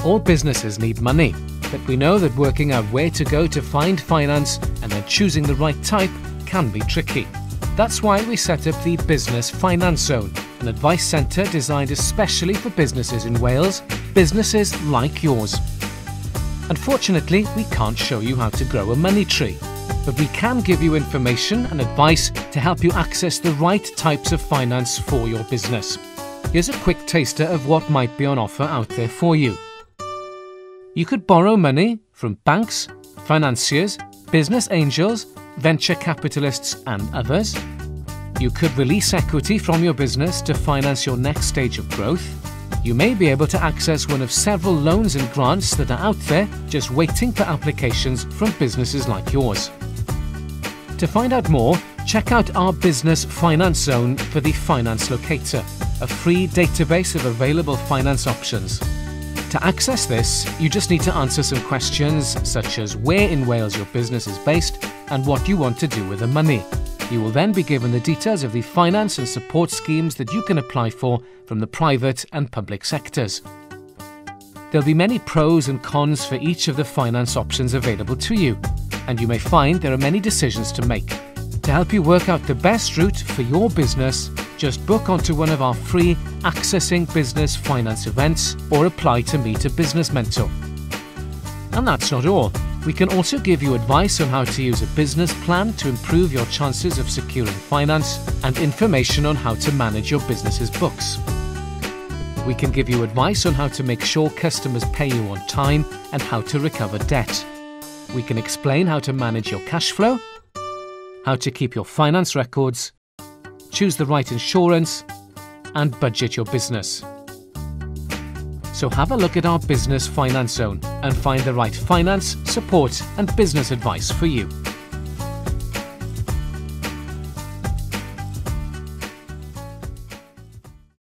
All businesses need money, but we know that working out where to go to find finance and then choosing the right type can be tricky. That's why we set up the Business Finance Zone, an advice centre designed especially for businesses in Wales, businesses like yours. Unfortunately, we can't show you how to grow a money tree, but we can give you information and advice to help you access the right types of finance for your business. Here's a quick taster of what might be on offer out there for you. You could borrow money from banks, financiers, business angels, venture capitalists and others. You could release equity from your business to finance your next stage of growth. You may be able to access one of several loans and grants that are out there just waiting for applications from businesses like yours. To find out more, check out our Business Finance Zone for the Finance Locator, a free database of available finance options. To access this, you just need to answer some questions such as where in Wales your business is based and what you want to do with the money. You will then be given the details of the finance and support schemes that you can apply for from the private and public sectors. There'll be many pros and cons for each of the finance options available to you, and you may find there are many decisions to make. To help you work out the best route for your business, just book onto one of our free Accessing Business Finance events or apply to meet a business mentor. And that's not all. We can also give you advice on how to use a business plan to improve your chances of securing finance and information on how to manage your business's books. We can give you advice on how to make sure customers pay you on time and how to recover debt. We can explain how to manage your cash flow, how to keep your finance records, choose the right insurance, and budget your business. So have a look at our Business Finance Zone and find the right finance, support and business advice for you.